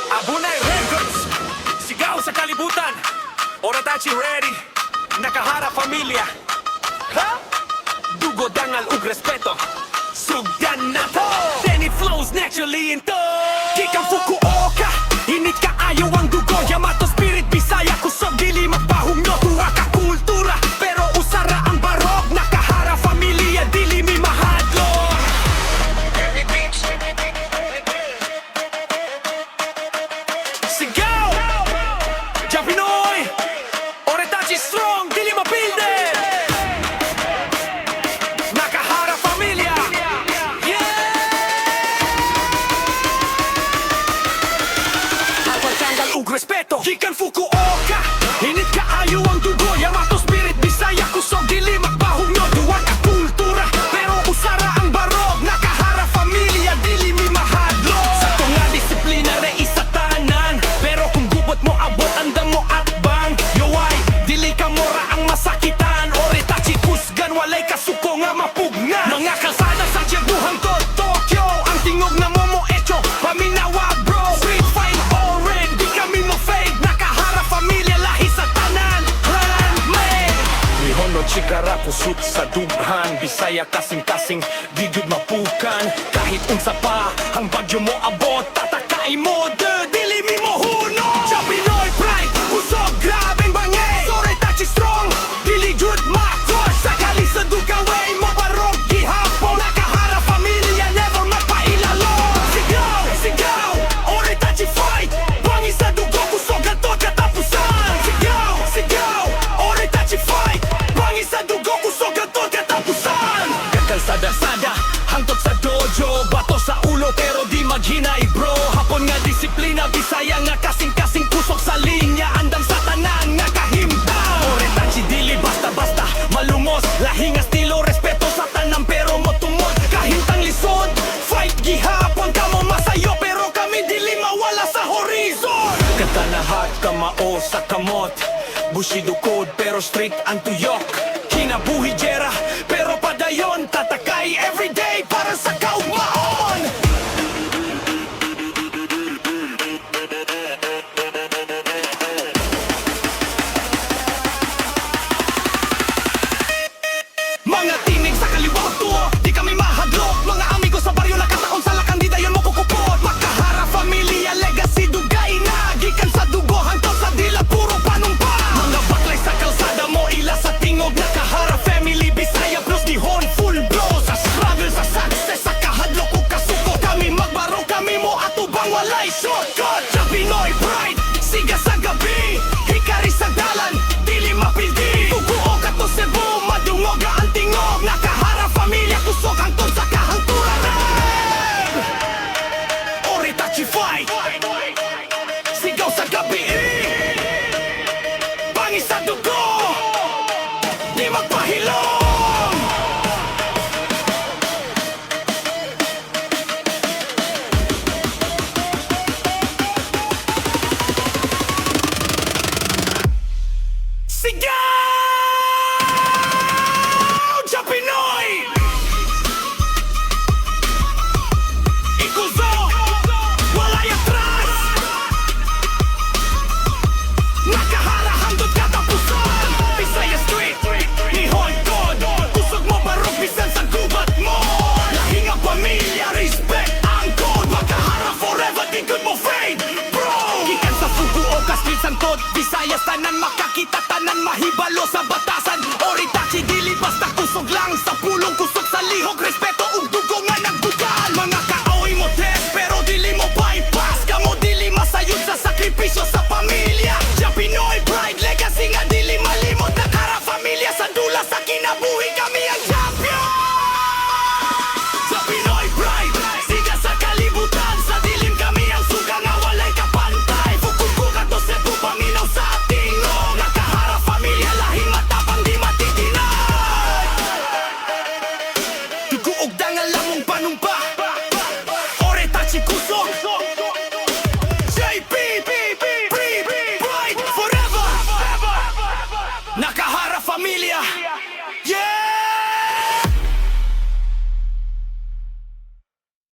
Abunay Records, sigaw sa kalibutan. Oratachi ready, nakaharap pamilya. Ha? Dugo, dangal ug respeto. Sugdan na to. Then it flows naturally into Gikan Fukuoka, init ka ayaw ang dugo. Yamato spirit, Bisaya, kusog, dili magpahungno. Tuwa ka kultura, pero usara ang barog. Nakaharap pamilya, dili mi mahadlok. Sigaw! Diyan Pinoy! Oratachi strong, dili mapilde! Nakaharap pamilya! Yeah! Al pagtanggal ug respeto, Gikan Fukuoka, init ka ayaw ang dugo. Yamato spirit, Bisaya, kusog, dili magpahungno. Duwa ka kultura, pero usara ang barog. Nakaharap pamilya, dili mi mahadlok. Sa tunga disiplina re isa tanan, pero kung gubot mo abot andam mo at bang. Yoway, dili ka mora ang masakitan. Oratachi kusgan, walay kasuko nga mapugna. Mga kalsada sa Cebu hangtod Tokyo, ang tingog na momo echo, paminawa bro. Street fight all red, di kami mo fake. Nakaharap pamilya, lahi sa tanan, handmade. Mihono chikara kusut sa dughan, Bisaya kasing-kasing, di jud mapukan. Kahit unsa pa, ang bagyo mo abot, tatakay mo, dili mi mo huno. Sa Pinoy pride, kusog, grabeng bangay. Oratachi strong, dili jud makos. Sakali sa dugaway mo barog, gihapon. Nakaharap pamilya, never mapailalo. Sigaw, sigaw, Oratachi fight. Bangi sa dugo, kusog, ganto katapusan. Sigaw, sigaw, Oratachi fight. Bangi sa dugo, kusog, ganto katapusan. Kakalsada-sada, hangtod sa dojo. Bato sa ulo, pero di maghinay bro. Hapon nga disiplina, Bisaya nga kasing-kasing, kusog sa linya. Andam sa tanan, nga kahimtang. Oratachi dili basta-basta, malumos. Lahi nga estilo, respeto sa tanan, pero mo tumod. Kahintang lisod, fight gihapon. Kamo masayo, pero kami dili mawala sa horizon. Katanahat kamao sa kamot, Bushido code, pero strict ang tuyok. Kinabuhi jera, pero padayon. Tatakay everyday para sa kaugmaon. Mga tinig sa kaliwa magtuo, di kami mahadlok. Mga amigo sa baryo nakataon sa lakang, di dayon mo kukupot. Makaharap pamilya, legacy dugay na. Gikan sa dugo, hangtod sa dila, puro panumpa. Mga baklay sa kalsada mo, ila sa tingog. Nakaharap family, Bisaya plus Nihon, full blow. Sa struggle, sa success, sa kahadlok o kasuko. Kami magbaro, kami mo atubang walay shortcut. Sa Pinoy pride, siga sa gabi. Hikari sa dalan, dili mapildi. Tuguo ka to Cebu, madungog ang tingog. Nakaharap pamilya, kusog hangtod sa kahangturan. Oratachi fight, sigaw sa gabi. Bangi sa dugo, di magpahilong. Sigaw! Sa Pinoy! Ikuzo! Walay atras! Nakahara hangtod katapusan. Bisaya street, Nihon code. Kusog mo barog bisan sa gubat mo. Lahing ang pamilya, respect ang code. Makahara forever, di good mo fade, bro. Gikan sa Fukuoka street sangtod, Visayas tanan makakita, tanan mahibalo sa batasan. Oratachi dili basta kusog lang sa pulong, kusog sa lihok, respeto ug dugo nga nagbugal. Mga kaaway mo test, pero dili mo bypass. Kamo dili masayod sa sakripisyo sa pamilya. Sa Pinoy pride, legacy nga dili malimot. Nakaharap pamilya sa dula sa kinabuhi, kami ang champion. Sa Pinoy pride, siga sa kalibutan. Sa dilim kami ang suga nga walay kapantay. Fukuko ka to Cebu, paminaw sa tingog. Nakaharap pamilya, lahing matapang di matitinay. Tuguog dangal lamong panumpa.